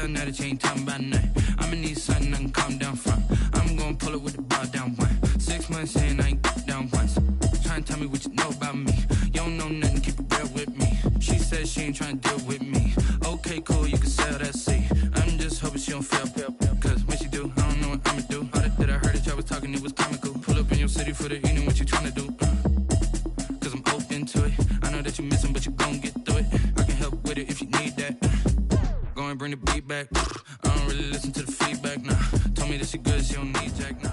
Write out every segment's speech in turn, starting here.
tell now that you ain't talking about nothing. I'ma need something I can calm down from. I'm gonna pull it with the ball down one. 6 months in, I ain't down once. Trying to tell me what you know about me. You don't know nothing, keep it real with me. She says she ain't trying to deal with me. Okay, cool, you can sell that seat. I'm just hoping she don't fail. Cause when she do, I don't know what I'ma do. All that I heard that y'all was talking, it was comical. Pull up in your city for the evening, what you trying to do? Cause I'm open to it. I know that you missing, but you gon' get through it. I can help with it if you need that. Go and bring the beat back. I don't really listen to the feedback, nah. Told me that she good, she don't need Jack, nah.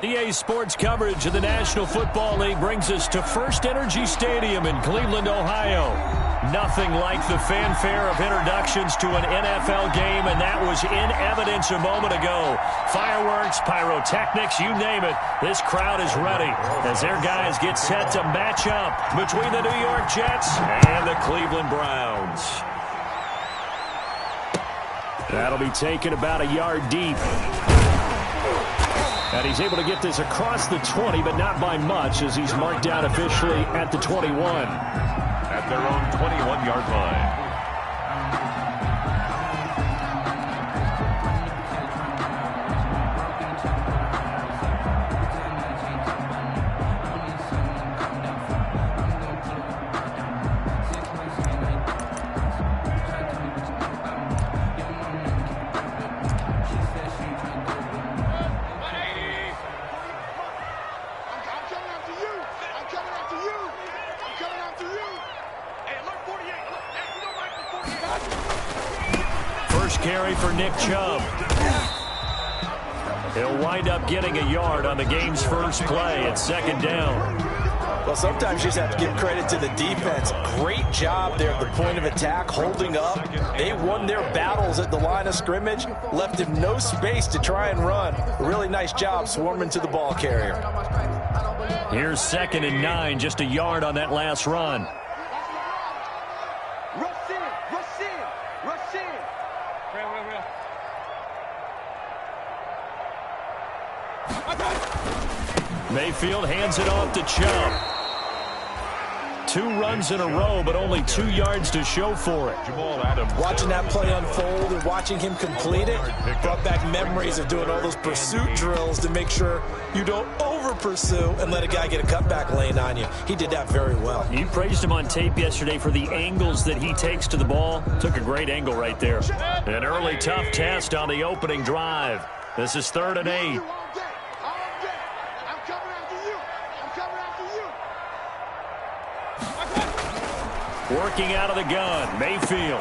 EA Sports coverage of the National Football League brings us to First Energy Stadium in Cleveland, Ohio. Nothing like the fanfare of introductions to an NFL game, and that was in evidence a moment ago. Fireworks, pyrotechnics, you name it. This crowd is ready as their guys get set to match up between the New York Jets and the Cleveland Browns. That'll be taken about a yard deep. And he's able to get this across the 20, but not by much, as he's marked down officially at the 21. At their own 21-yard line. Carry for Nick Chubb. He'll wind up getting a yard on the game's first play at second down. Well, sometimes you just have to give credit to the defense. Great job there at the point of attack, holding up. They won their battles at the line of scrimmage, left him no space to try and run. A really nice job swarming to the ball carrier. Here's 2nd and 9, just a yard on that last run. Mayfield hands it off to Chubb. 2 runs in a row, but only 2 yards to show for it. Watching that play unfold and watching him complete it brought back memories of doing all those pursuit drills to make sure you don't over-pursue and let a guy get a cutback lane on you. He did that very well. You praised him on tape yesterday for the angles that he takes to the ball. Took a great angle right there. An early tough test on the opening drive. This is 3rd and 8. Working out of the gun, Mayfield.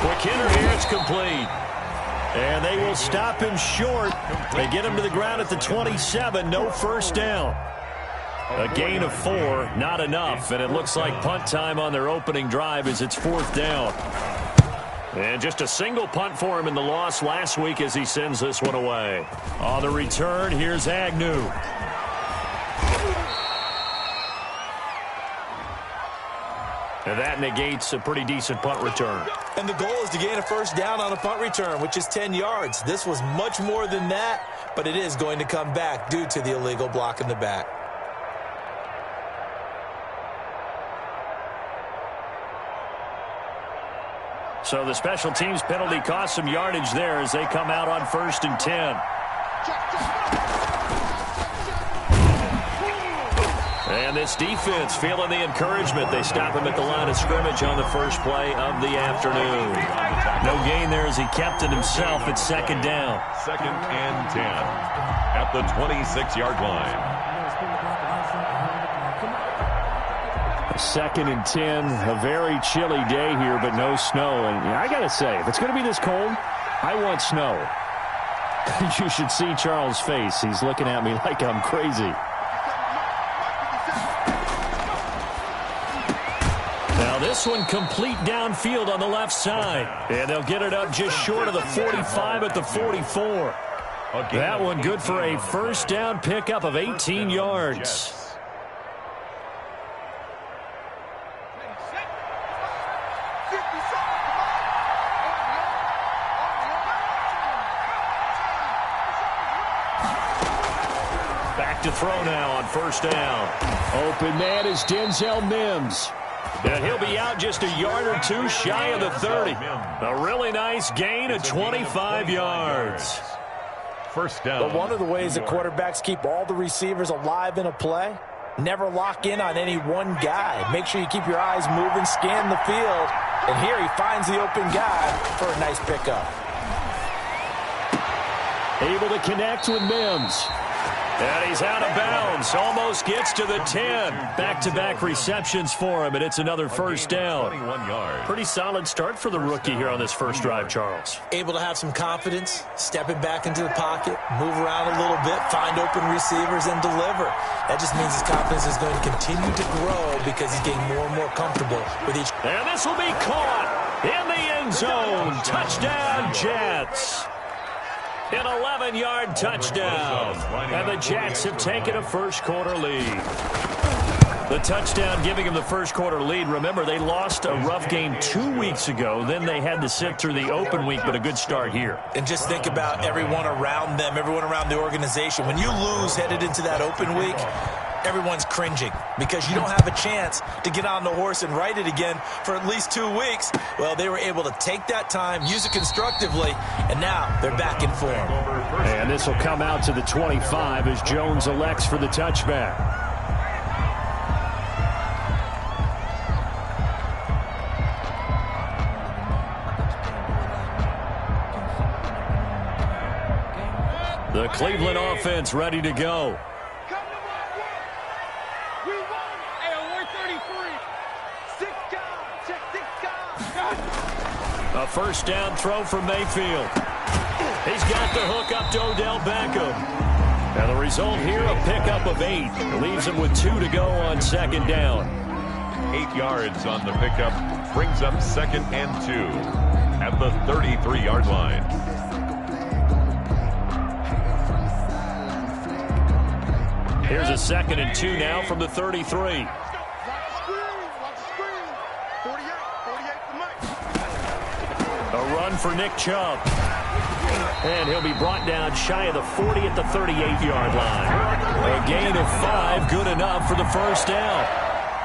Quick hitter here, it's complete. And they will stop him short. They get him to the ground at the 27, no first down. A gain of 4, not enough, and it looks like punt time on their opening drive as it's 4th down. And just a single punt for him in the loss last week as he sends this one away. On the return, here's Agnew. And that negates a pretty decent punt return. And the goal is to gain a first down on a punt return, which is 10 yards. This was much more than that, but it is going to come back due to the illegal block in the back. So the special teams penalty cost some yardage there as they come out on 1st and 10. And this defense feeling the encouragement. They stop him at the line of scrimmage on the first play of the afternoon. No gain there as he kept it himself at 2nd down. 2nd and 10 at the 26-yard line. 2nd and 10, a very chilly day here, but no snow. And I got to say, if it's going to be this cold, I want snow. You should see Charles' face. He's looking at me like I'm crazy. Now this one complete downfield on the left side. And they'll get it up just short of the 45 at the 44. That one good for a first down pickup of 18 yards. Back to throw now on first down. Open man is Denzel Mims. And he'll be out just a yard or two shy of the 30. A really nice gain of 25 yards. First down. But one of the ways that quarterbacks keep all the receivers alive in a play, never lock in on any one guy. Make sure you keep your eyes moving, scan the field. And here he finds the open guy for a nice pickup. Able to connect with Mims. And he's out of bounds. Almost gets to the 10. Back-to-back receptions for him, and it's another first down. 21 yards. Pretty solid start for the rookie here on this first drive, Charles. Able to have some confidence, stepping back into the pocket, move around a little bit, find open receivers, and deliver. That just means his confidence is going to continue to grow because he's getting more and more comfortable with each. And this will be caught in the end zone. Touchdown, Jets. An 11-yard touchdown. And the Jets have taken a first-quarter lead. The touchdown giving them the first-quarter lead. Remember, they lost a rough game 2 weeks ago. Then they had to sit through the open week, but a good start here. And just think about everyone around them, everyone around the organization. When you lose headed into that open week, everyone's cringing because you don't have a chance to get on the horse and ride it again for at least 2 weeks. Well, they were able to take that time, use it constructively, and now they're back in form. And this will come out to the 25 as Jones elects for the touchback. The Cleveland offense ready to go. A first down throw for Mayfield. He's got the hook up to Odell Beckham. And the result here, a pickup of 8. Leaves him with 2 to go on second down. 8 yards on the pickup. Brings up 2nd and 2 at the 33-yard line. Here's a 2nd and 2 now from the 33. A run for Nick Chubb. And he'll be brought down shy of the 40 at the 38-yard line. A gain of 5, good enough for the first down.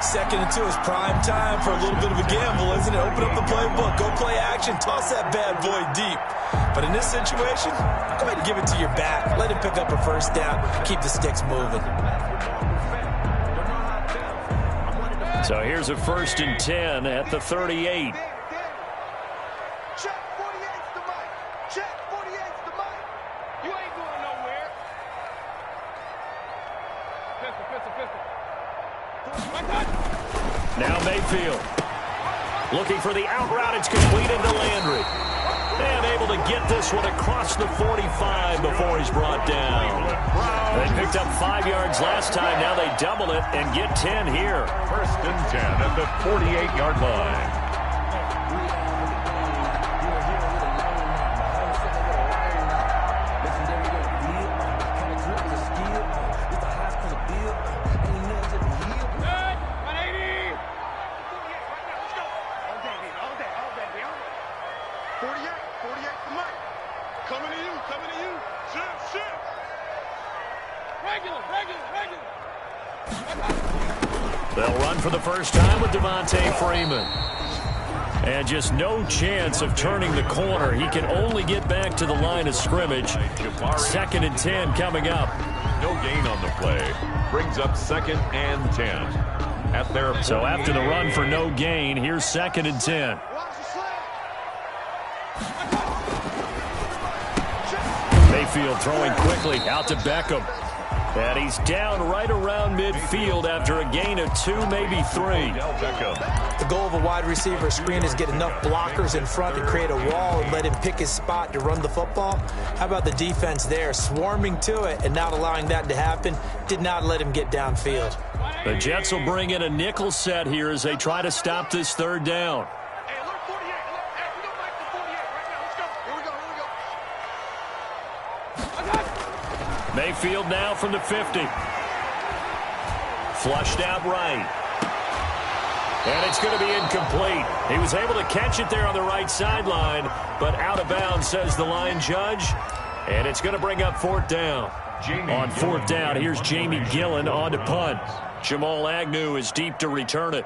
2nd and 2 is prime time for a little bit of a gamble, isn't it? Open up the playbook, go play action, toss that bad boy deep. But in this situation, go ahead and give it to your back. Let him pick up a first down, keep the sticks moving. So here's a 1st and 10 at the 38. Now Mayfield looking for the out route. It's completed to Landry. And able to get this one across the 45 before he's brought down. They picked up 5 yards last time. Now they double it and get 10 here. 1st and 10 at the 48-yard line. They'll run for the first time with Devontae Freeman. And just no chance of turning the corner. He can only get back to the line of scrimmage. 2nd and 10 coming up. No gain on the play. Brings up 2nd and 10 at their. So after the run for no gain, here's 2nd and 10. Mayfield throwing quickly out to Beckham. And he's down right around midfield after a gain of 2, maybe 3. The goal of a wide receiver screen is get enough blockers in front to create a wall and let him pick his spot to run the football. How about the defense there, swarming to it and not allowing that to happen? Did not let him get downfield. The Jets will bring in a nickel set here as they try to stop this 3rd down. Mayfield now from the 50. Flushed out right. And it's going to be incomplete. He was able to catch it there on the right sideline, but out of bounds, says the line judge. And it's going to bring up 4th down. On 4th down, here's Jamie Gillen on to punt. Jamal Agnew is deep to return it.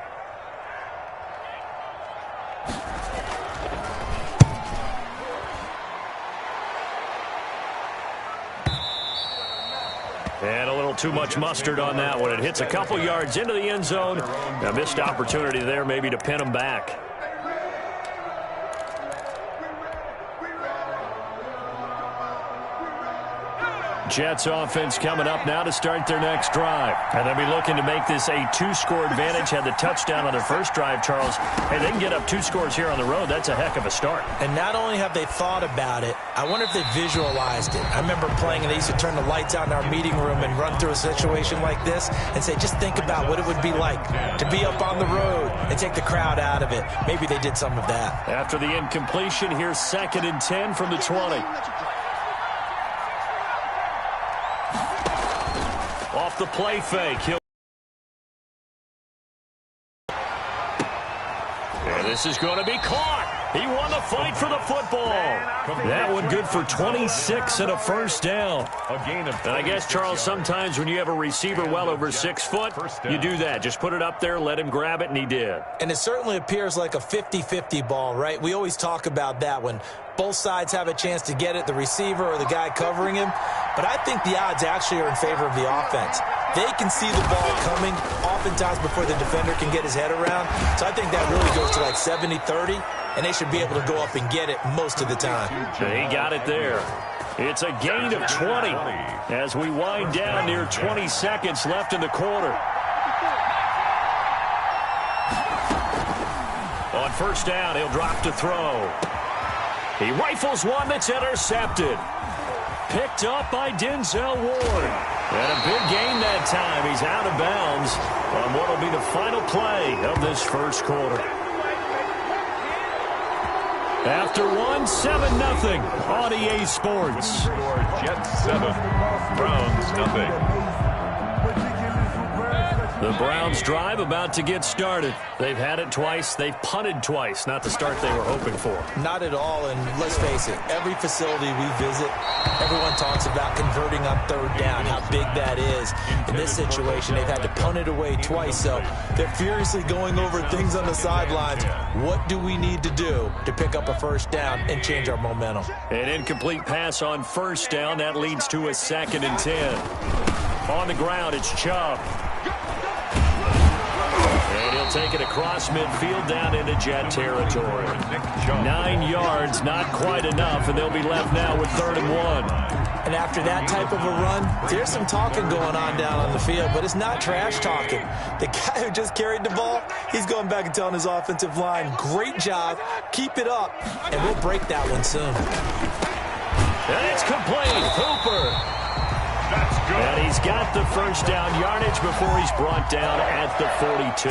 too much mustard on that one. It hits a couple yards into the end zone. A missed opportunity there maybe to pin them back. Jets offense coming up now to start their next drive. And they'll be looking to make this a 2-score advantage. Had the touchdown on their first drive, Charles. Hey, they can get up 2 scores here on the road. That's a heck of a start. And not only have they thought about it, I wonder if they visualized it. I remember playing, and they used to turn the lights out in our meeting room and run through a situation like this and say, just think about what it would be like to be up on the road and take the crowd out of it. Maybe they did some of that. After the incompletion, here's 2nd and 10 from the 20. Off the play fake. And this is going to be caught. He won the fight for the football. That one good for 26 and a first down. And I guess, Charles, sometimes when you have a receiver well over 6 foot, you do that. Just put it up there, let him grab it, and he did. And it certainly appears like a 50-50 ball, right? We always talk about that when both sides have a chance to get it, the receiver or the guy covering him. But I think the odds actually are in favor of the offense. They can see the ball coming oftentimes before the defender can get his head around. So I think that really goes to like 70-30, and they should be able to go up and get it most of the time. He got it there. It's a gain of 20 as we wind down near 20 seconds left in the quarter. On first down, he'll drop to throw. He rifles one that's intercepted. Picked up by Denzel Ward. And a big gain that time. He's out of bounds on what will be the final play of this first quarter. After 7-0 on EA Sports. Jets 7, Browns nothing. The Browns drive about to get started. They've had it twice. They've punted twice. Not the start they were hoping for. Not at all, and let's face it, every facility we visit, everyone talks about converting on third down, how big that is. In this situation, they've had to punt it away twice, so they're furiously going over things on the sidelines. What do we need to do to pick up a first down and change our momentum? An incomplete pass on first down. That leads to a 2nd and 10. On the ground, it's Chubb. And he'll take it across midfield down into Jet territory. 9 yards, not quite enough, and they'll be left now with 3rd and 1. And after that type of a run, there's some talking going on down on the field, but it's not trash talking. The guy who just carried the ball, he's going back and telling his offensive line, great job, keep it up, and we'll break that one soon. And it's complete. Hooper. And he's got the first down yardage before he's brought down at the 42.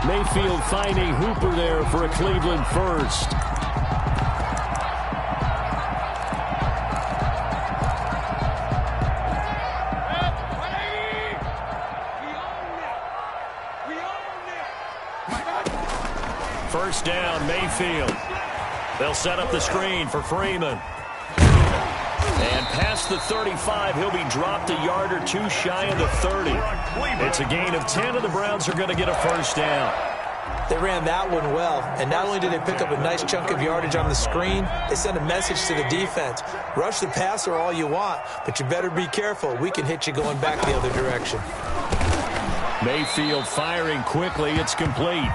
Mayfield finding Hooper there for a Cleveland first. First down, Mayfield. They'll set up the screen for Freeman. And past the 35, he'll be dropped a yard or two shy of the 30. It's a gain of 10, and the Browns are going to get a first down. They ran that one well, and not only did they pick up a nice chunk of yardage on the screen, they sent a message to the defense. Rush the passer all you want, but you better be careful. We can hit you going back the other direction. Mayfield firing quickly. It's complete.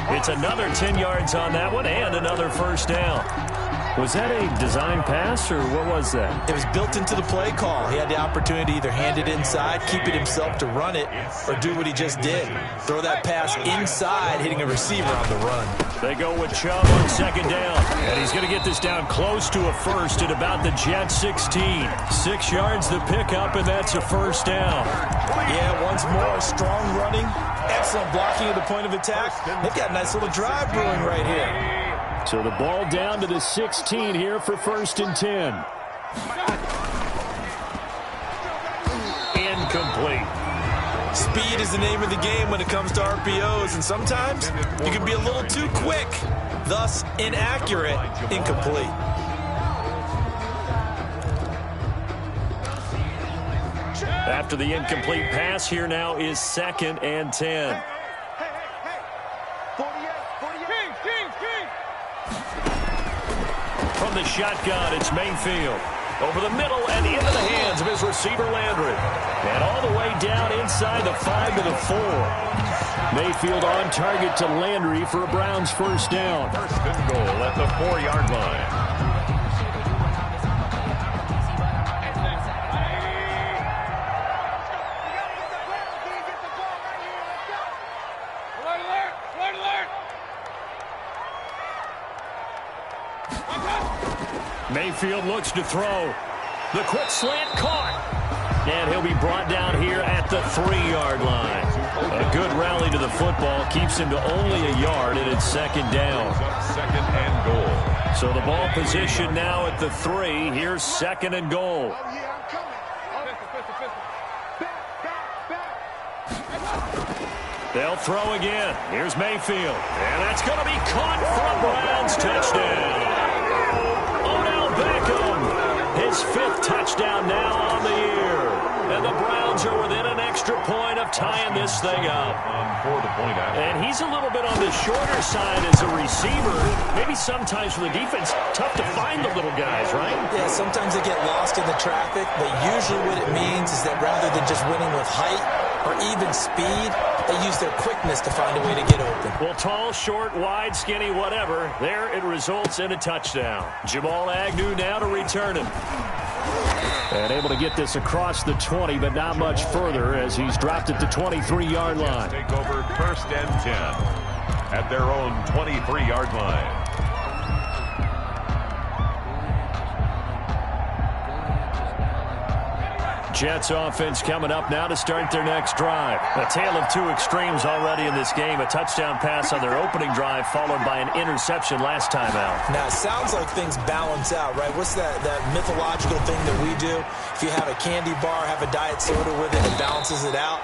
It's another 10 yards on that one and another first down. Was that a design pass, or what was that? It was built into the play call. He had the opportunity to either hand it inside, keep it himself to run it, or do what he just did. Throw that pass inside, hitting a receiver on the run. They go with Chubb on 2nd down. And he's going to get this down close to a first at about the Jets 16. 6 yards the pickup, and that's a first down. Yeah, once more, strong running, excellent blocking at the point of attack. They've got a nice little drive brewing right here. So the ball down to the 16 here for 1st and 10. Incomplete. Speed is the name of the game when it comes to RPOs, and sometimes you can be a little too quick, thus inaccurate, incomplete. After the incomplete pass, here now is 2nd and 10. From the shotgun, it's Mayfield. Over the middle and into the hands of his receiver, Landry. And all the way down inside the 5 to the 4. Mayfield on target to Landry for a Browns first down. First and goal at the 4-yard line. Mayfield looks to throw. The quick slant caught. And he'll be brought down here at the 3-yard line. A good rally to the football keeps him to only a yard, and it's second down. Second and goal. So the ball position now at the 3. Here's second and goal. They'll throw again. Here's Mayfield. And that's going to be caught for a Browns touchdown. Beckham, his 5th touchdown now on the year. And the Browns are within an extra point of tying this thing up. And he's a little bit on the shorter side as a receiver. Maybe sometimes for the defense, tough to find the little guys, right? Yeah, sometimes they get lost in the traffic, but usually what it means is that rather than just winning with height or even speed, they use their quickness to find a way to get open. Well, tall, short, wide, skinny, whatever, there it results in a touchdown. Jamal Agnew now to return him. And able to get this across the 20, but not much further as he's dropped it to 23-yard line. Take over first and 10 at their own 23-yard line. Jets offense coming up now to start their next drive. A tale of two extremes already in this game. A touchdown pass on their opening drive followed by an interception last time out. Now, it sounds like things balance out, right? What's that mythological thing that we do? If you have a candy bar, have a diet soda with it, it balances it out.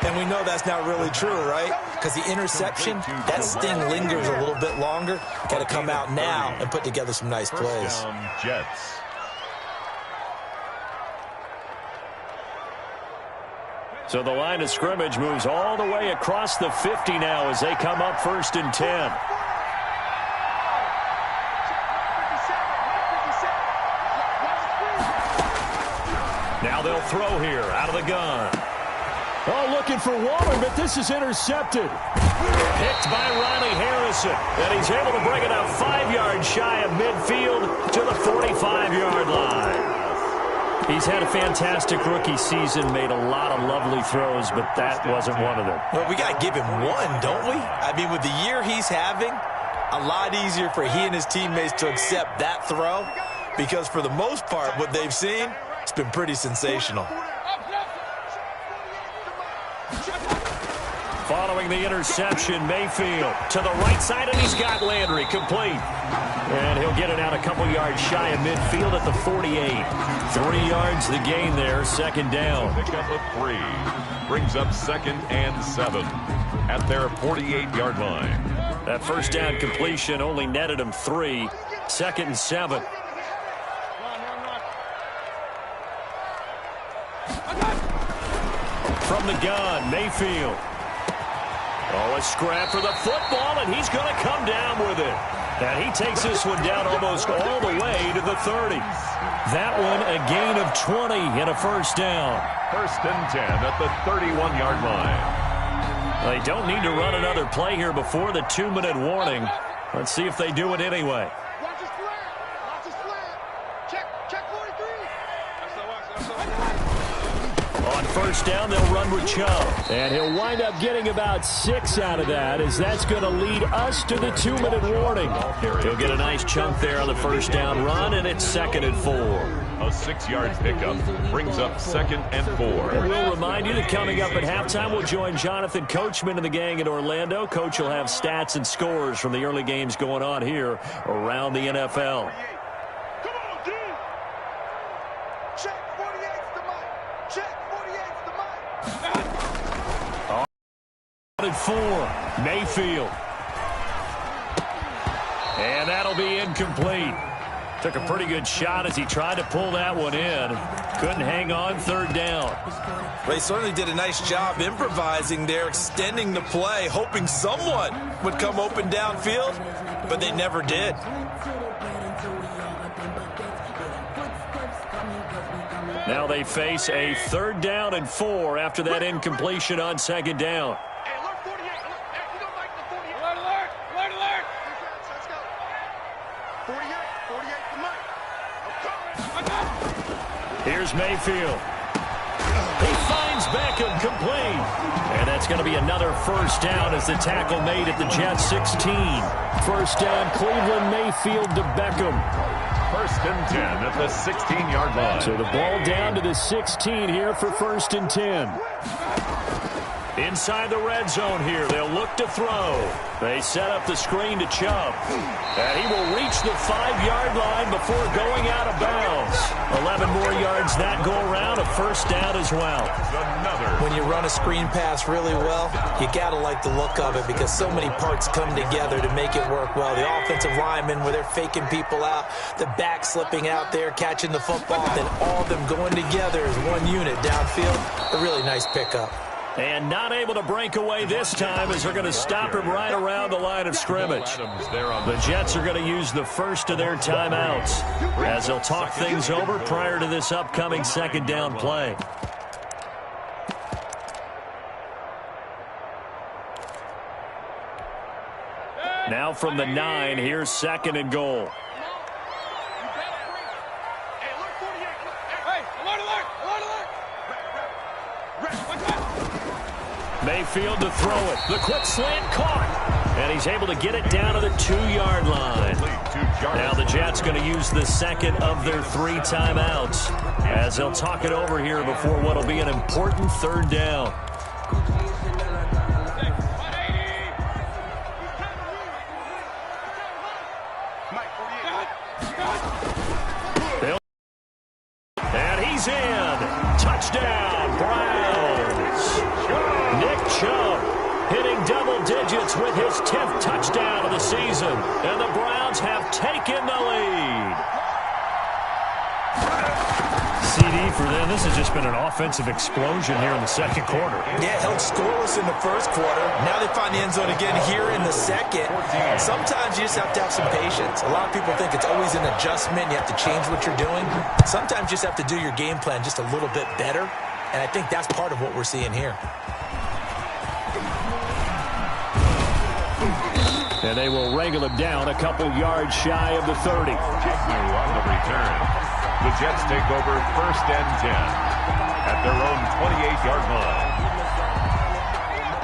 And we know that's not really true, right? Because the interception, that sting lingers a little bit longer. Got to come out now and put together some nice plays. First down, Jets. So the line of scrimmage moves all the way across the 50 now as they come up first and 10. Now they'll throw here out of the gun. Oh, looking for Waller, but this is intercepted. Picked by Riley Harrison. And he's able to bring it up 5 yards shy of midfield to the 45-yard line. He's had a fantastic rookie season, made a lot of lovely throws, but that wasn't one of them. Well, we got to give him one, don't we? I mean, with the year he's having, a lot easier for he and his teammates to accept that throw because for the most part, what they've seen, it's been pretty sensational. Following the interception, Mayfield to the right side, and he's got Landry complete. And he'll get it out a couple yards shy of midfield at the 48. 3 yards the gain there, second down. Pick up a 3. Brings up second and 7 at their 48-yard line. That first down completion only netted him 3. Second and 7. From the gun, Mayfield. Oh, a scrap for the football, and he's going to come down with it. And he takes this one down almost all the way to the 30. That one a gain of 20 and a first down. First and 10 at the 31-yard line. They don't need to run another play here before the 2-minute warning. Let's see if they do it anyway. Watch his flat. Watch his flat. Check 43. On first down, they'll run with Chubb. And he'll wind up getting about 6 out of that, as that's going to lead us to the 2-minute warning. He'll get a nice chunk there on the first down run, and it's second and 4. A 6-yard pickup brings up second and 4. And we'll remind you that coming up at halftime, we'll join Jonathan Coachman and the gang in Orlando. Coach will have stats and scores from the early games going on here around the NFL. For Mayfield. And that'll be incomplete. Took a pretty good shot as he tried to pull that one in. Couldn't hang on third down. They certainly did a nice job improvising there, extending the play, hoping someone would come open downfield, but they never did. Now they face a 3rd down and 4 after that incompletion on 2nd down. Hey, alert 48. Hey, you don't like the 48. Alert, alert, alert, alert. Defense, let's go. 48 for Mike. Here's Mayfield. He finds Beckham complete. And that's going to be another 1st down as the tackle made at the Jets 16. 1st down, Cleveland, Mayfield to Beckham. 1st and 10 at the 16-yard line. So the ball down to the 16 here for 1st and 10. Inside the red zone here, they'll look to throw. They set up the screen to Chubb. And he will reach the 5-yard line before going out of bounds. 11 more yards that go around, a 1st down as well. When you run a screen pass really well, you got to like the look of it because so many parts come together to make it work well. The offensive linemen, where they're faking people out, the back slipping out there, catching the football, then all of them going together as one unit downfield. A really nice pickup. And not able to break away this time as they're going to stop him right around the line of scrimmage. The Jets are going to use the first of their timeouts as they'll talk things over prior to this upcoming 2nd down play. Now from the 9, here's 2nd and goal. Mayfield to throw it. The quick slant caught. And he's able to get it down to the 2-yard line. Now the Jets going to use the 2nd of their 3 timeouts as they'll talk it over here before what will be an important 3rd down. And he's in. Touchdown, Browns. Nick Chubb hitting double digits with his 10th touchdown of the season. And the Browns have taken the lead. CD for them. This has just been an offensive explosion here in the 2nd quarter. Yeah, held scoreless in the 1st quarter. Now they find the end zone again here in the 2nd. Sometimes you just have to have some patience. A lot of people think it's always an adjustment. You have to change what you're doing. Sometimes you just have to do your game plan just a little bit better. And I think that's part of what we're seeing here. And they will wrangle him down a couple yards shy of the 30. Agnew on the return. The Jets take over 1st and 10 at their own 28-yard line.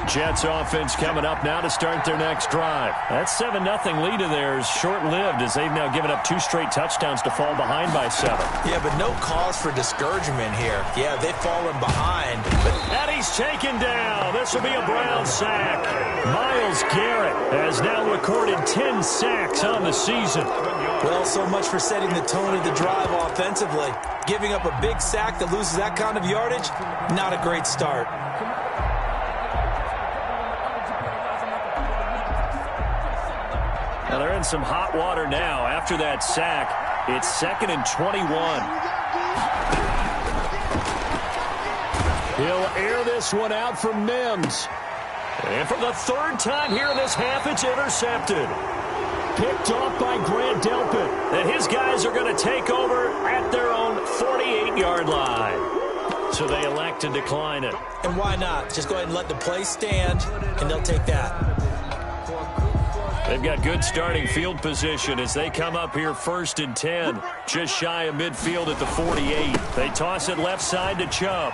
Jets offense coming up now to start their next drive. That 7-0 lead of theirs short-lived as they've now given up 2 straight touchdowns to fall behind by 7. Yeah, but no cause for discouragement here. Yeah, they've fallen behind. And he's taken down. This will be a Brown sack. Myles Garrett has now recorded 10 sacks on the season. Well, so much for setting the tone of the drive offensively. Giving up a big sack that loses that kind of yardage, not a great start. Now they're in some hot water now. After that sack, it's 2nd and 21. He'll air this one out for Mims. And for the 3rd time here in this half, it's intercepted. Picked off by Grant Delpit. And his guys are going to take over at their own 48-yard line. So they elect to decline it. And why not? Just go ahead and let the play stand, and they'll take that. They've got good starting field position as they come up here 1st and 10. Just shy of midfield at the 48. They toss it left side to Chubb.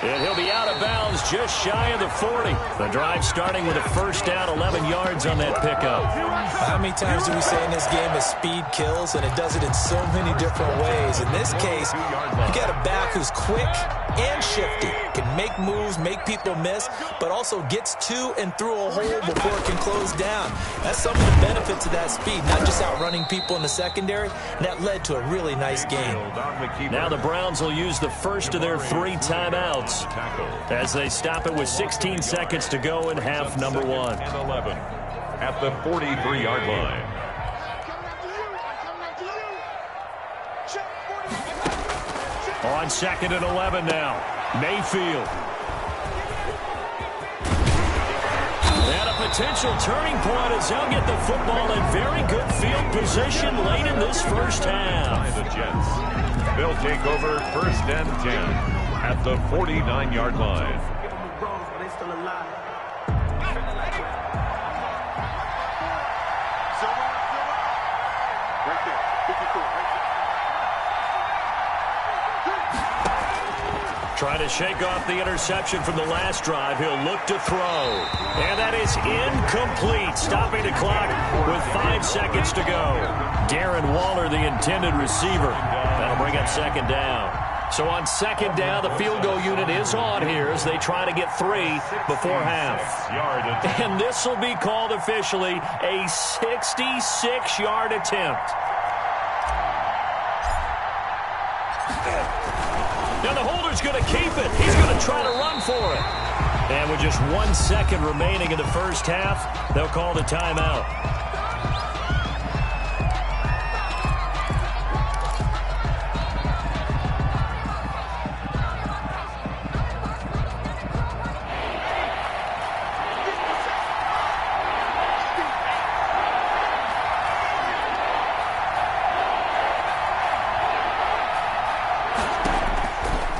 And he'll be out of bounds just shy of the 40. The drive starting with a 1st down, 11 yards on that pickup. How many times do we say in this game is speed kills, and it does it in so many different ways. In this case, you got a back who's quick and shifty, can make moves, make people miss, but also gets to and through a hole before it can close down. That's some of the benefits of that speed, not just outrunning people in the secondary, and that led to a really nice game. Now the Browns will use the first of their 3 timeouts as they stop it with 16 seconds to go in half number 1. And 11 at the 43-yard line. On 2nd and 11 now. Mayfield. And a potential turning point as they'll get the football in very good field position late in this first half. The Jets. They'll take over first and 10 at the 49-yard line. Trying to shake off the interception from the last drive. He'll look to throw. And that is incomplete. Stopping the clock with 5 seconds to go. Darren Waller, the intended receiver. That'll bring up second down. So on second down, the field goal unit is on here as they try to get 3 before half. And this will be called officially a 66-yard attempt. Now the holder's going to keep it. He's going to try to run for it. And with just 1 second remaining in the first half, they'll call the timeout.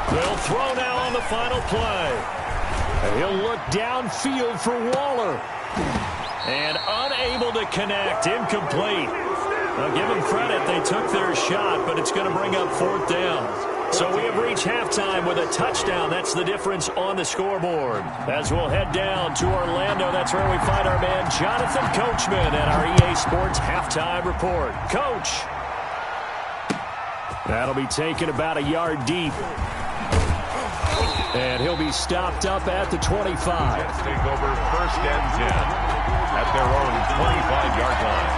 They'll throw now on the final play. And he'll look downfield for Waller. And unable to connect. Incomplete. Now give them credit. They took their shot, but it's going to bring up 4th down. So we have reached halftime with a touchdown. That's the difference on the scoreboard. As we'll head down to Orlando, that's where we find our man Jonathan Coachman at our EA Sports Halftime Report. Coach. That'll be taken about a yard deep. And he'll be stopped up at the 25. Jets take over first and 10 at their own 25-yard line.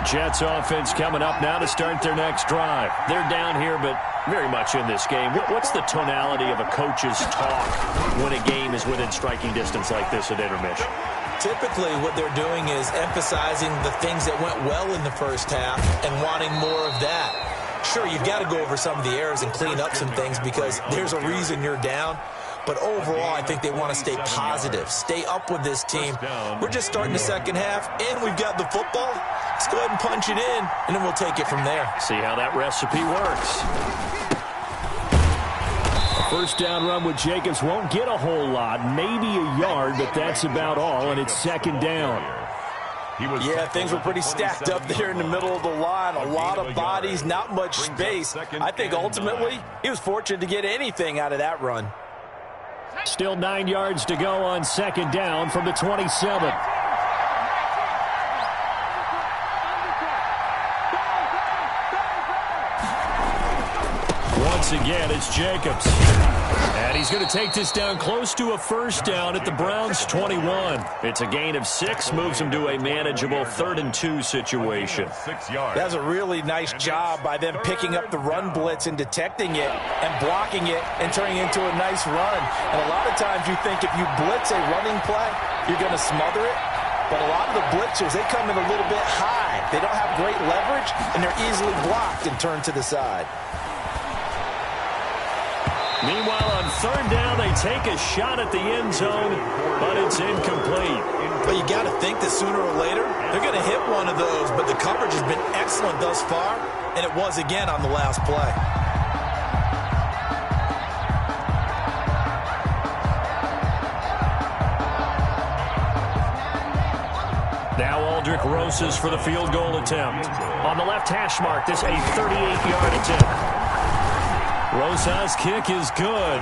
Jets offense coming up now to start their next drive. They're down here, but very much in this game. What's the tonality of a coach's talk when a game is within striking distance like this at intermission? Typically, what they're doing is emphasizing the things that went well in the first half and wanting more of that. Sure, you've got to go over some of the errors and clean up some things because there's a reason you're down. But overall, I think they want to stay positive, stay up with this team. We're just starting the second half, and we've got the football. Let's go ahead and punch it in, and then we'll take it from there. See how that recipe works. First down run with Jacobs won't get a whole lot, maybe a yard, but that's about all, and it's second down. Yeah, things were pretty stacked up there in the middle of the line. A lot of bodies, not much space. I think ultimately he was fortunate to get anything out of that run. Still 9 yards to go on second down from the 27. Once again, it's Jacobs. And he's going to take this down close to a first down at the Browns' 21. It's a gain of 6, moves him to a manageable 3rd and 2 situation. That's a really nice job by them picking up the run blitz and detecting it and blocking it and turning it into a nice run. And a lot of times you think if you blitz a running play, you're going to smother it. But a lot of the blitzers, they come in a little bit high. They don't have great leverage, and they're easily blocked and turned to the side. Meanwhile, on third down, they take a shot at the end zone, but it's incomplete. But you got to think that sooner or later, they're going to hit one of those. But the coverage has been excellent thus far, and it was again on the last play. Now Aldrich Rosas for the field goal attempt. On the left hash mark, this a 38-yard attempt. Rosas' kick is good.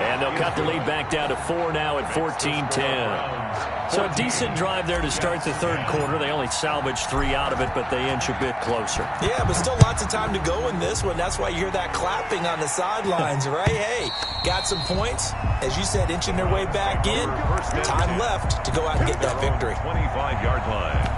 And they'll cut the lead back down to 4 now at 14-10. So a decent drive there to start the third quarter. They only salvaged 3 out of it, but they inch a bit closer. Yeah, but still lots of time to go in this one. That's why you hear that clapping on the sidelines, right? Hey, got some points. As you said, inching their way back in. Time left to go out and get that victory. 25-yard line.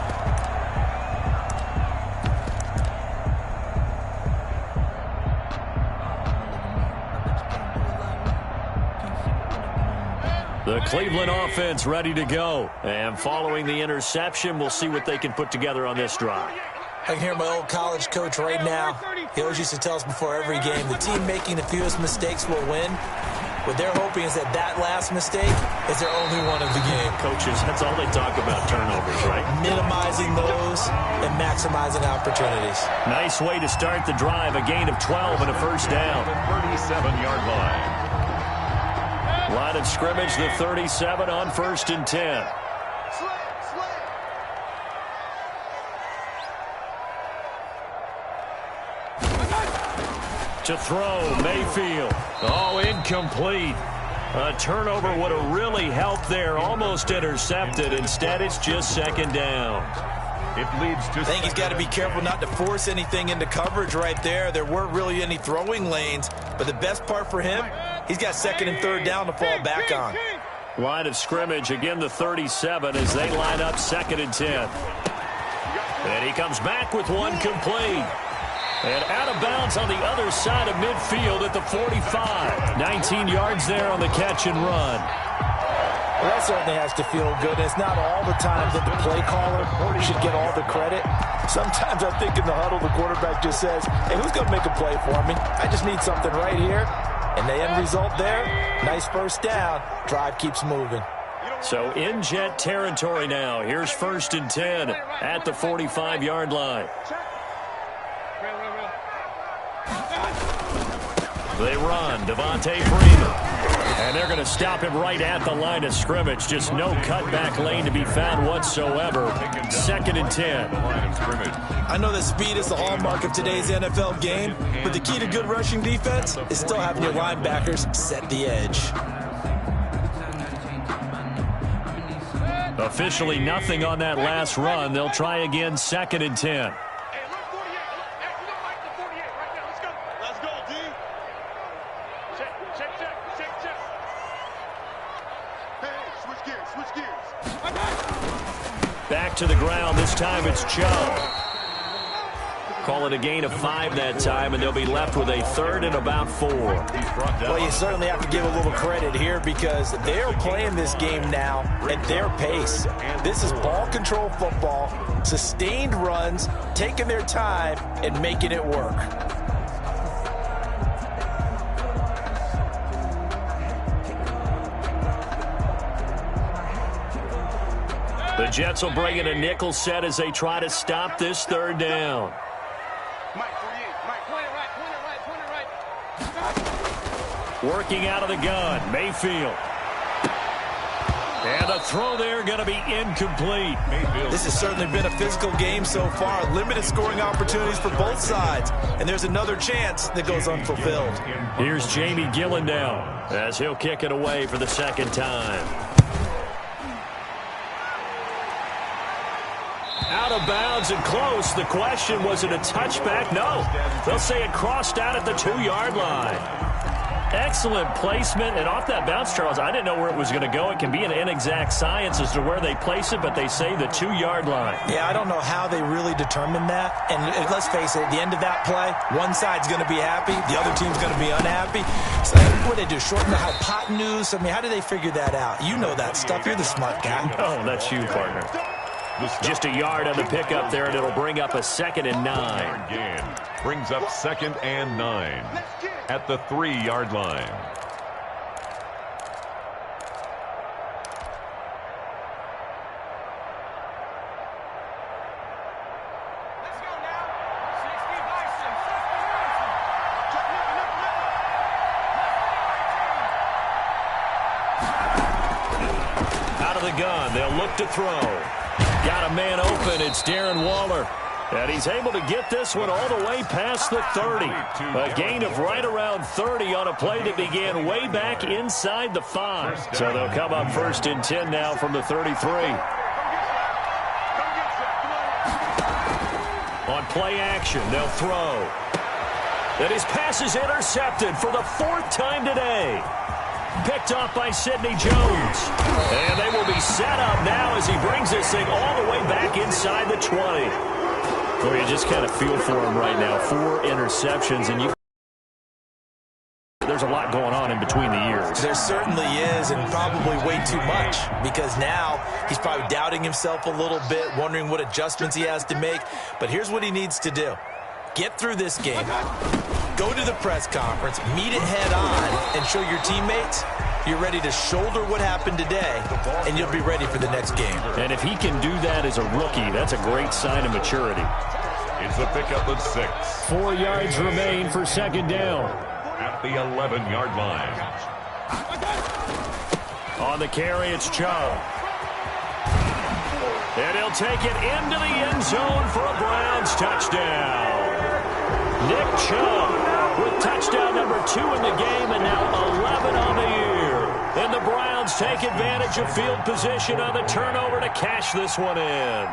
The Cleveland offense ready to go. And following the interception, we'll see what they can put together on this drive. I can hear my old college coach right now. He always used to tell us before every game, the team making the fewest mistakes will win. What they're hoping is that that last mistake is their only one of the game. Coaches, that's all they talk about, turnovers, right? Minimizing those and maximizing opportunities. Nice way to start the drive. A gain of 12 and a first down. 37-yard line. Line of scrimmage, the 37 on 1st and 10. To throw, Mayfield. Oh, incomplete. A turnover would have really helped there. Almost intercepted. Instead, it's just second down. It leads to... I think he's got to be careful not to force anything into coverage right there. There weren't really any throwing lanes. But the best part for him, he's got 2nd and 3rd down to fall back on. Line of scrimmage, again the 37 as they line up 2nd and 10. And he comes back with one complete. And out of bounds on the other side of midfield at the 45. 19 yards there on the catch and run. Well, that certainly has to feel good. It's not all the time that the play caller should get all the credit. Sometimes I think in the huddle, the quarterback just says, hey, who's going to make a play for me? I just need something right here. And the end result there, nice first down. Drive keeps moving. So in jet territory now. Here's 1st and 10 at the 45-yard line. They run, Devontae Freeman. And they're going to stop him right at the line of scrimmage. Just no cutback lane to be found whatsoever. 2nd and 10. I know that speed is the hallmark of today's NFL game, but the key to good rushing defense is still having your linebackers set the edge. Officially nothing on that last run. They'll try again, 2nd and 10. Back to the ground. This time it's Chubb. Call it a gain of 5 that time, and they'll be left with a 3rd and about 4. Well, you certainly have to give a little credit here because they're playing this game now at their pace. This is ball control football, sustained runs, taking their time, and making it work. The Jets will bring in a nickel set as they try to stop this 3rd down. Working out of the gun, Mayfield. And the throw there going to be incomplete. This has certainly been a physical game so far. Limited scoring opportunities for both sides. And there's another chance that goes unfulfilled. Here's Jamie Gillendown as he'll kick it away for the 2nd time. Out of bounds and close. The question, was it a touchback? No. They'll say it crossed out at the 2-yard line. Excellent placement. And off that bounce, Charles, I didn't know where it was going to go. It can be an inexact science as to where they place it, but they say the 2-yard line. Yeah, I don't know how they really determined that. And let's face it, at the end of that play, one side's going to be happy, the other team's going to be unhappy. So what do they do, shorten the hypotenuse? I mean, how do they figure that out? You know that stuff. You're the smart guy. Oh, that's you, partner. Just a yard on the pickup there, and it'll bring up a 2nd and 9. Again, brings up 2nd and 9 at the 3-yard line. Out of the gun, they'll look to throw. Got a man open. It's Darren Waller. And he's able to get this one all the way past the 30. A gain of right around 30 on a play that began way back inside the 5. So they'll come up 1st and 10 now from the 33. On play action, they'll throw. And his pass is intercepted for the 4th time today. Picked off by Sidney Jones. And they will be set up now as he brings this thing all the way back inside the 20. Well, you just kind of feel for him right now. 4 interceptions, and there's a lot going on in between the years. There certainly is, and probably way too much, because now he's probably doubting himself a little bit, wondering what adjustments he has to make. But here's what he needs to do. Get through this game. go to the press conference, meet it head on, and show your teammates you're ready to shoulder what happened today, and you'll be ready for the next game. And if he can do that as a rookie, that's a great sign of maturity. It's a pickup of 6. 4 yards remain for second down. At the 11-yard line. On the carry, it's Chubb. And he'll take it into the end zone for a Browns touchdown. Nick Chubb with touchdown number 2 in the game, and now 11 on the year. And the Browns take advantage of field position on the turnover to cash this one in.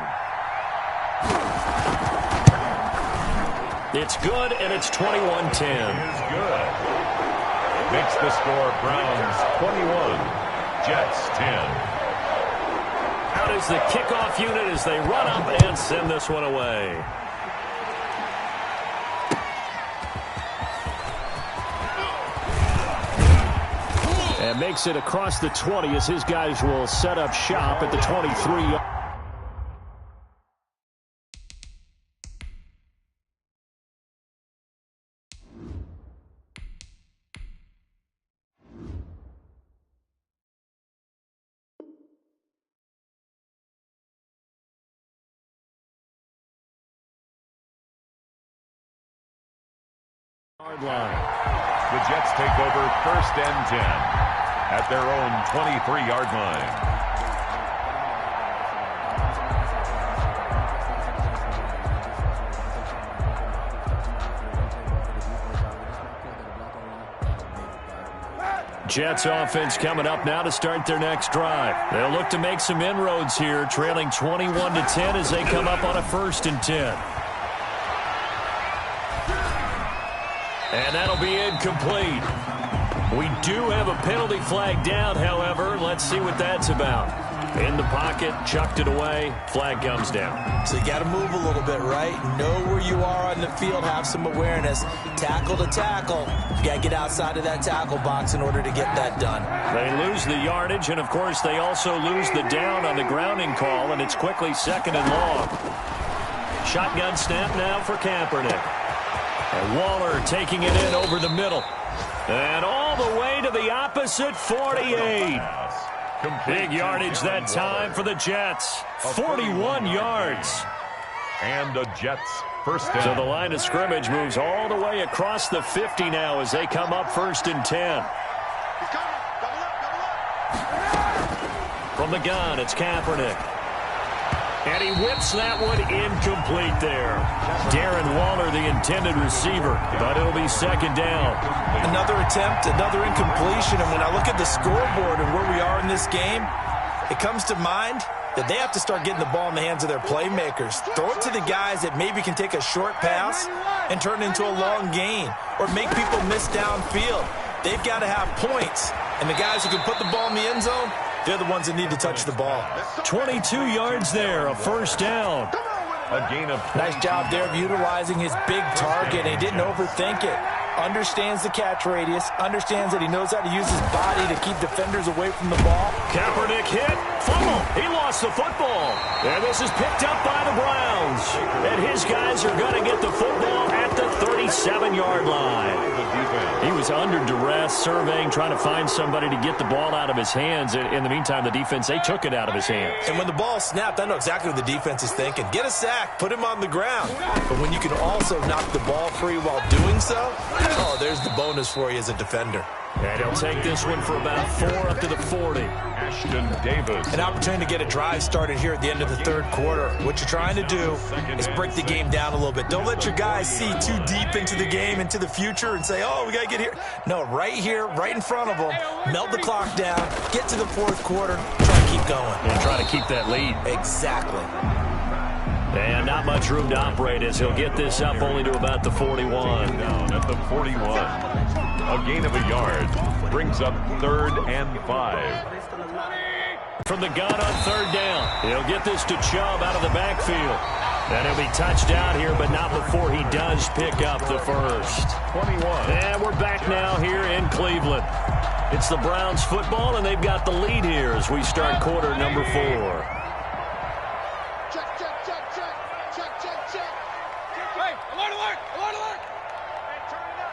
It's good, and it's 21-10. Is good. Makes the score Browns 21, Jets 10. Out is the kickoff unit as they run up and send this one away. And makes it across the 20 as his guys will set up shop at the 23. Line. The Jets take over 1st and 10 at their own 23-yard line. Jets offense coming up now to start their next drive. They'll look to make some inroads here, trailing 21-10 as they come up on a 1st and 10. And that'll be incomplete. We do have a penalty flag down, however. Let's see what that's about. In the pocket, chucked it away, flag comes down. So you got to move a little bit, right? Know where you are on the field, have some awareness. Tackle to tackle. You got to get outside of that tackle box in order to get that done. They lose the yardage, and of course they also lose the down on the grounding call, and it's quickly 2nd and long. Shotgun snap now for Kaepernick. And Waller taking it in over the middle. And all the way to the opposite 48. Big yardage that time for the Jets. 41 yards. And the Jets 1st down. So the line of scrimmage moves all the way across the 50 now as they come up 1st and 10. From the gun, it's Kaepernick. And he whips that one incomplete there. Darren Waller, the intended receiver, but it'll be 2nd down. Another attempt, another incompletion, and when I look at the scoreboard and where we are in this game, it comes to mind that they have to start getting the ball in the hands of their playmakers. Throw it to the guys that maybe can take a short pass and turn it into a long gain or make people miss downfield. They've got to have points, and the guys who can put the ball in the end zone, they're the ones that need to touch the ball. 22 yards there, a 1st down. A gain of 20. Nice job there of utilizing his big target. He didn't overthink it. Understands the catch radius. Understands that he knows how to use his body to keep defenders away from the ball. Kaepernick hit. Fumble. He lost the football. And this is picked up by the Browns. And his guys are going to get the football at the 37-yard line. He was under duress, surveying, trying to find somebody to get the ball out of his hands. In the meantime, the defense, they took it out of his hands. And when the ball snapped, I know exactly what the defense is thinking. Get a sack, put him on the ground. But when you can also knock the ball free while doing so, oh, there's the bonus for you as a defender. And he'll take this one for about 4 up to the 40. Ashton Davis. An opportunity to get a drive started here at the end of the 3rd quarter. What you're trying to do is break the game down a little bit. Don't let your guys see too deep into the game, into the future, and say, oh, we got to get here. No, right here, right in front of them, melt the clock down, get to the 4th quarter, try to keep going. And try to keep that lead. Exactly. And not much room to operate as he'll get this up only to about the 41. Down at the 41. A gain of a yard brings up 3rd and 5. From the gun on 3rd down. He'll get this to Chubb out of the backfield. And he'll be touched out here, but not before he does pick up the first. 21. And we're back now here in Cleveland. It's the Browns football, and they've got the lead here as we start quarter number 4. Check, check, check, check. Check, check, check. Hey, alert, alert, alert, alert. Hey, turn it up.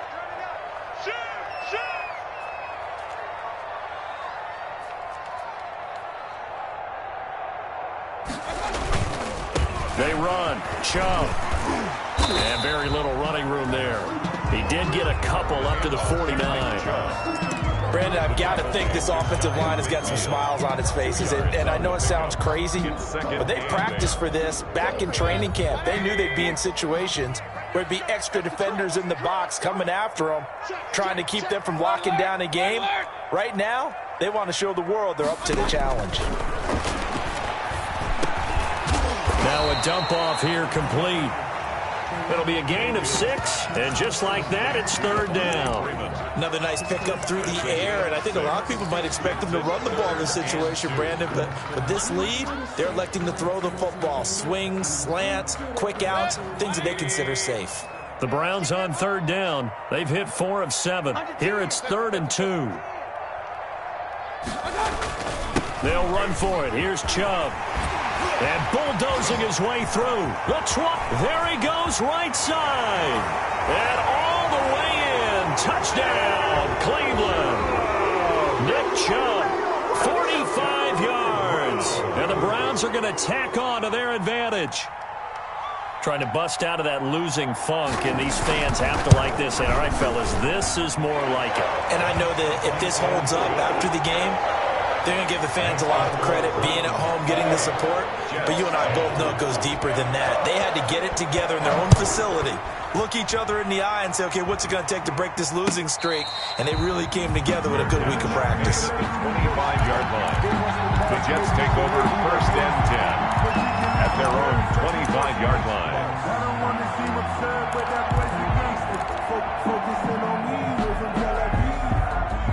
They run. Chubb. And very little running room there. He did get a couple up to the 49. Brandon, I've got to think this offensive line has got some smiles on its faces. And I know it sounds crazy, but they practiced for this back in training camp. They knew they'd be in situations where it'd be extra defenders in the box coming after them, trying to keep them from locking down a game. Right now, they want to show the world they're up to the challenge. Now a dump off here complete. It'll be a gain of 6, and just like that, it's 3rd down. Another nice pickup through the air, and I think a lot of people might expect them to run the ball in this situation, Brandon, but with this lead, they're electing to throw the football. Swings, slants, quick outs, things that they consider safe. The Browns on 3rd down. They've hit 4 of 7. Here it's 3rd and 2. They'll run for it. Here's Chubb. And bulldozing his way through. There he goes, right side. And all the way in. Touchdown, Cleveland. Nick Chubb, 45 yards. And the Browns are going to tack on to their advantage. Trying to bust out of that losing funk, and these fans have to like this. And all right, fellas, this is more like it. And I know that if this holds up after the game, they're going to give the fans a lot of credit, being at home, getting the support. But you and I both know it goes deeper than that. They had to get it together in their own facility, look each other in the eye and say, okay, what's it going to take to break this losing streak? And they really came together with a good week of practice. 25-yard line. The Jets take over 1st and 10 at their own 25-yard line. I don't want to seem absurd, but that was the gangster. Focusing on me, we're from Tel Aviv.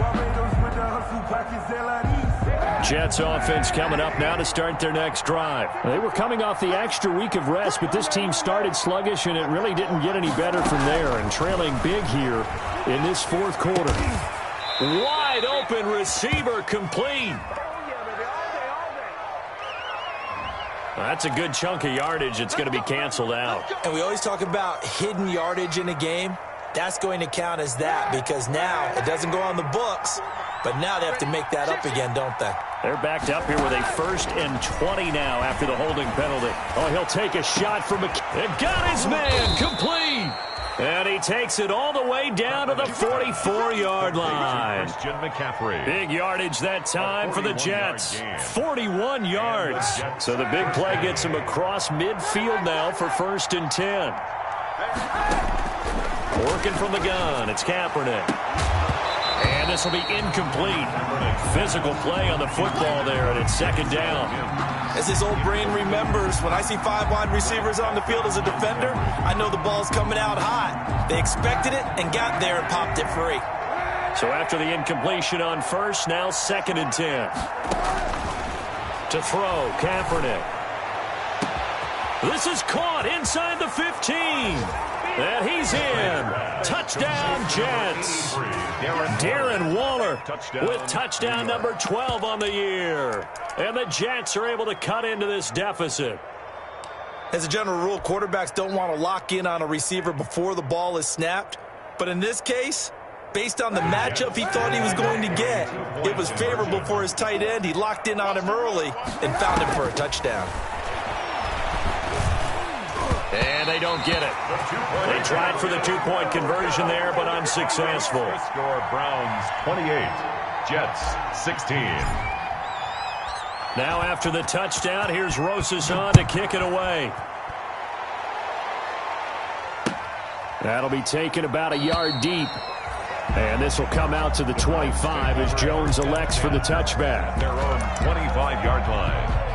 Barbados with the hustle pockets, Jets offense coming up now to start their next drive. They were coming off the extra week of rest, but this team started sluggish, and it really didn't get any better from there. And trailing big here in this 4th quarter. Wide open receiver complete. That's a good chunk of yardage. It's going to be canceled out. And we always talk about hidden yardage in a game. That's going to count as that, because now it doesn't go on the books, but now they have to make that up again, don't they? They're backed up here with a 1st and 20 now after the holding penalty. Oh, he'll take a shot from and got his man complete. And he takes it all the way down to the 44-yard line. Big yardage that time for the Jets. 41 yards. So the big play gets him across midfield now for 1st and 10. Working from the gun, it's Kaepernick. And this will be incomplete. Physical play on the football there, and it's 2nd down. As his old brain remembers, when I see 5 wide receivers on the field as a defender, I know the ball's coming out hot. They expected it and got there and popped it free. So after the incompletion on 1st, now 2nd and 10. To throw, Kaepernick. This is caught inside the 15. And he's in. Touchdown, Jets. Darren Waller with touchdown number 12 on the year. And the Jets are able to cut into this deficit. As a general rule, quarterbacks don't want to lock in on a receiver before the ball is snapped. But in this case, based on the matchup he thought he was going to get, it was favorable for his tight end. He locked in on him early and found him for a touchdown. And they don't get it. They tried for the 2-point conversion there, but unsuccessful. Score Browns 28, Jets 16. Now after the touchdown, here's Rosas on to kick it away. That'll be taken about a yard deep. And this will come out to the 25 as Jones elects for the touchback. Their own 25-yard line.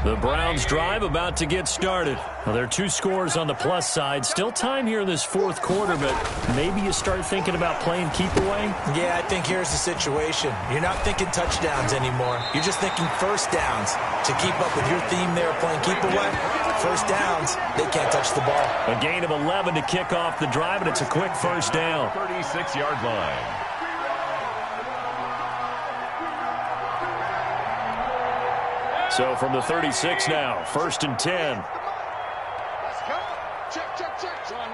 The Browns drive about to get started. Well, there are 2 scores on the plus side. Still time here in this 4th quarter, but maybe you start thinking about playing keep away? Yeah, I think here's the situation. You're not thinking touchdowns anymore. You're just thinking 1st downs. To keep up with your theme there, playing keep away, 1st downs, they can't touch the ball. A gain of 11 to kick off the drive, and it's a quick 1st down. 36-yard line. So from the 36 now, 1st and 10. check. Run.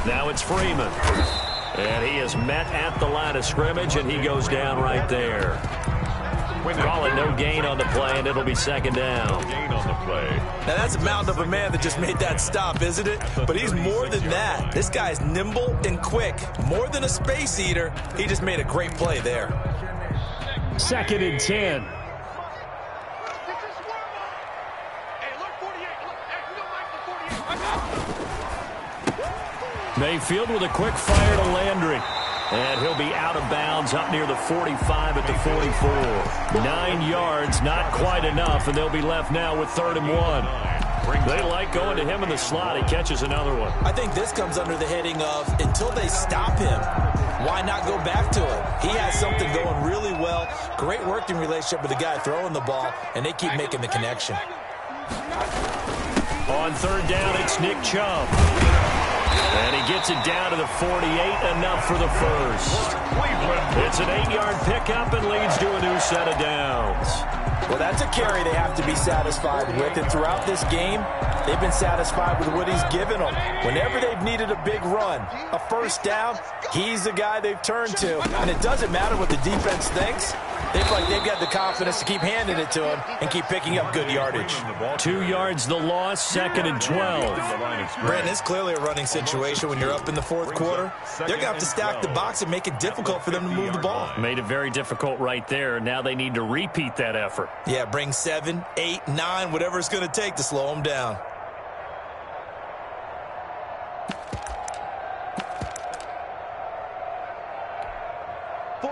Now it's Freeman. And he is met at the line of scrimmage, and he goes down right there. Calling no gain on the play, and it'll be second down. Gain on the play. Now, that's a mountain of a man that just made that stop, isn't it? But he's more than that. This guy's nimble and quick. More than a space eater, he just made a great play there. Second and 10. Mayfield with a quick fire to Landry. And he'll be out of bounds up near the 45 at the 44. 9 yards, not quite enough, and they'll be left now with 3rd and 1. They like going to him in the slot. He catches another one. I think this comes under the heading of until they stop him, why not go back to it? He has something going really well. Great working relationship with the guy throwing the ball, and they keep making the connection. On 3rd down, it's Nick Chubb. And he gets it down to the 48, enough for the first. It's an 8-yard pickup and leads to a new set of downs. Well, that's a carry they have to be satisfied with. And throughout this game, they've been satisfied with what he's given them. Whenever they've needed a big run, a first down, he's the guy they've turned to. And it doesn't matter what the defense thinks. They feel like they've got the confidence to keep handing it to him and keep picking up good yardage. 2 yards the loss, 2nd and 12. Brandon, it's clearly a running situation when you're up in the 4th quarter. They're going to have to stack the box and make it difficult for them to move the ball. Made it very difficult right there. Now they need to repeat that effort. Yeah, bring 7, 8, 9, whatever it's going to take to slow them down.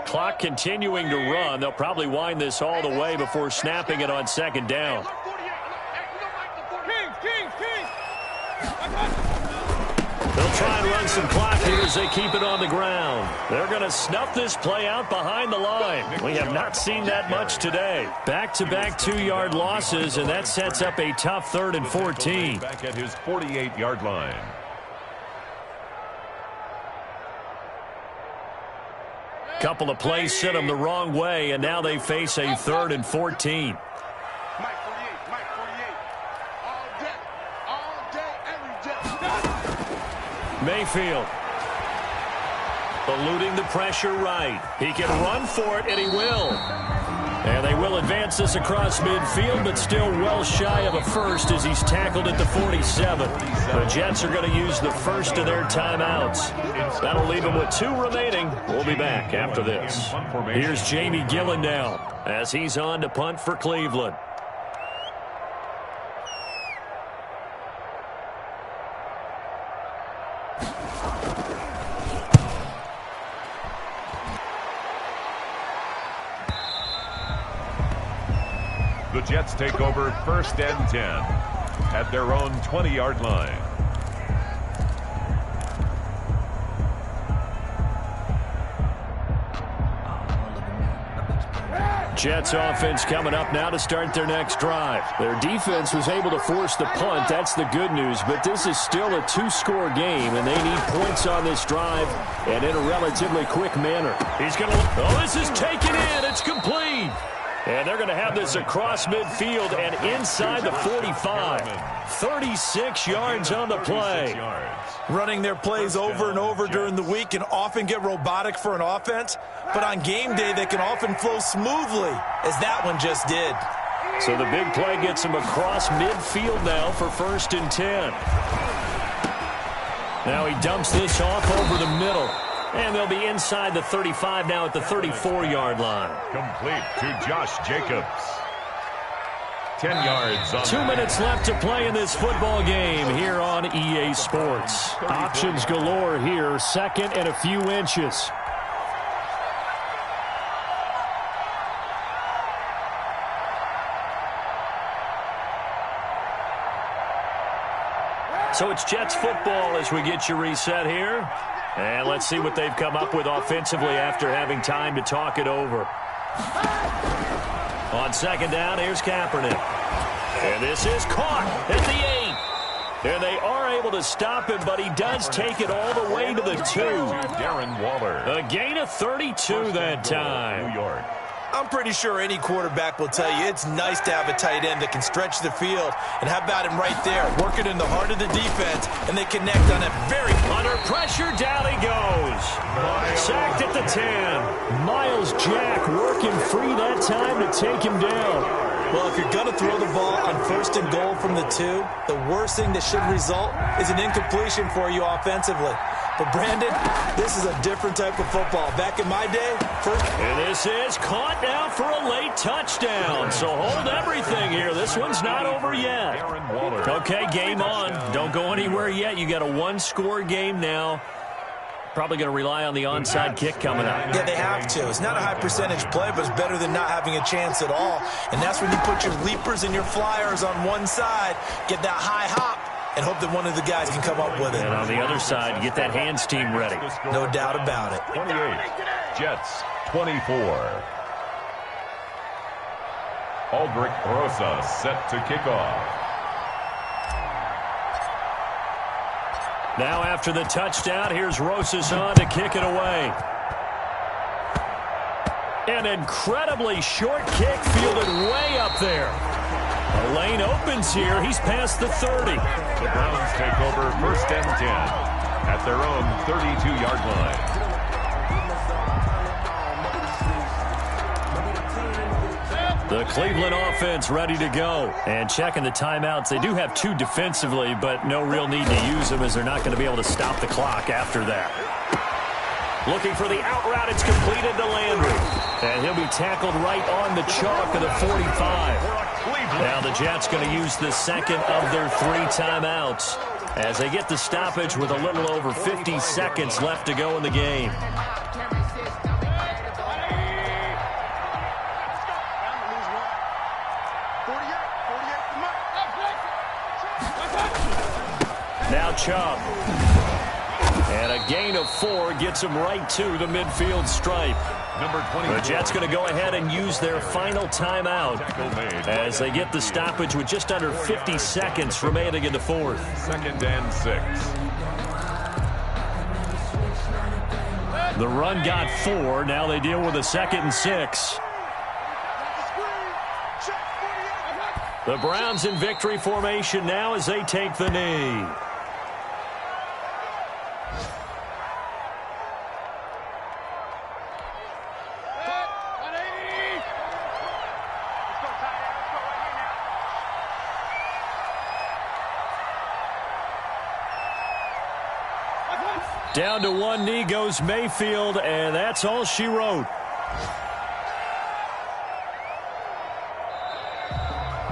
Clock continuing to run. They'll probably wind this all the way before snapping it on 2nd down. They'll try and run some clock here as they keep it on the ground. They're going to snuff this play out behind the line. We have not seen that much today. Back-to-back 2-yard losses, and that sets up a tough 3rd and 14. Back at his 48-yard line. Couple of plays sent them the wrong way, and now they face a 3rd and 14. Mayfield eluding the pressure right. He can run for it, and he will. And they will advance this across midfield, but still well shy of a first as he's tackled at the 47. The Jets are going to use the first of their timeouts. That'll leave them with 2 remaining. We'll be back after this. Here's Jamie Gillen now as he's on to punt for Cleveland. The Jets take over 1st and 10 at their own 20-yard line. Jets offense coming up now to start their next drive. Their defense was able to force the punt. That's the good news. But this is still a 2-score game, and they need points on this drive and in a relatively quick manner. He's going to... Oh, this is taken in. It's complete. And they're going to have this across midfield and inside the 45. 36 yards on the play. Running their plays over and over during the week can often get robotic for an offense, but on game day they can often flow smoothly, as that one just did. So the big play gets them across midfield now for 1st and 10. Now he dumps this off over the middle. And they'll be inside the 35 now at the 34-yard line. Complete to Josh Jacobs. 10 yards on 2 minutes left to play in this football game here on EA Sports. Options galore here, 2nd and a few inches. So it's Jets football as we get you reset here. And let's see what they've come up with offensively after having time to talk it over. On 2nd down, here's Kaepernick. And this is caught at the 8. And they are able to stop him, but he does take it all the way to the 2. Darren Waller. A gain of 32 that time. New York. I'm pretty sure any quarterback will tell you it's nice to have a tight end that can stretch the field. And how about him right there, working in the heart of the defense, and they connect on a very... Under pressure, down he goes. Sacked at the 10. Miles Jack working free that time to take him down. Well, if you're going to throw the ball on 1st and goal from the 2, the worst thing that should result is an incompletion for you offensively. But, Brandon, this is a different type of football. Back in my day, And this is caught now for a late touchdown. So hold everything here. This one's not over yet. Okay, game on. Don't go anywhere yet. You got a one-score game now. Probably going to rely on the onside kick coming up. Yeah, they have to. It's not a high percentage play, but it's better than not having a chance at all. And that's when you put your leapers and your flyers on one side, get that high hop, and hope that one of the guys can come up with it. And on the other side, get that hands team ready. No doubt about it. 28, Jets 24. Aldrich Rosas set to kick off. Now after the touchdown, here's Rosas on to kick it away. An incredibly short kick fielded way up there. The lane opens here. He's past the 30. The Browns take over 1st and 10 at their own 32-yard line. The Cleveland offense ready to go. And checking the timeouts. They do have 2 defensively, but no real need to use them as they're not going to be able to stop the clock after that. Looking for the out route. It's completed to Landry. And he'll be tackled right on the chalk of the 45. Now the Jets going to use the second of their 3 timeouts as they get the stoppage with a little over 50 seconds left to go in the game. Now Chubb. And a gain of 4 gets him right to the midfield stripe. Number 20. The Jets going to go ahead and use their final timeout as they get the stoppage with just under 50 seconds remaining in the 4th. 2nd and 6. The run got 4. Now they deal with a 2nd and 6. The Browns in victory formation now as they take the knee. Down to one knee goes Mayfield, and that's all she wrote.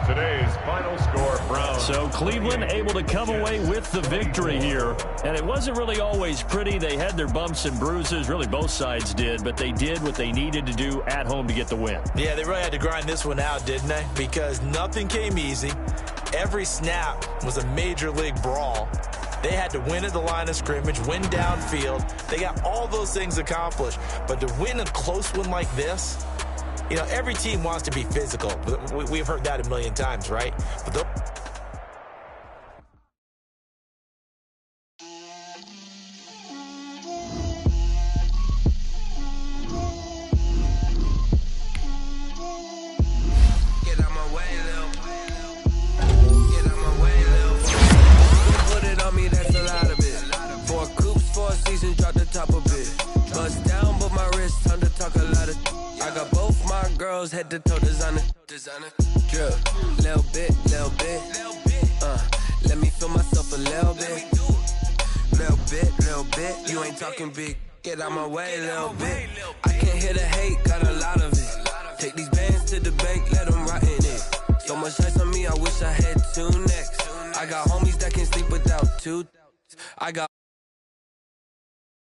Today's final score, Browns. So Cleveland able to come away with the victory here. And it wasn't really always pretty. They had their bumps and bruises. Really, both sides did. But they did what they needed to do at home to get the win. Yeah, they really had to grind this one out, didn't they? Because nothing came easy. Every snap was a major league brawl. They had to win at the line of scrimmage, win downfield. They got all those things accomplished. But to win a close one like this, you know, every team wants to be physical. We've heard that a million times, right? But head to toe designer, drip, little bit, let me feel myself a little bit, you ain't talking big, get out my way a little bit, I can't hear the hate, got a lot of it, take these bands to the bank, let them rot in it, so much ice on me, I wish I had 2 necks, I got homies that can sleep without 2, I got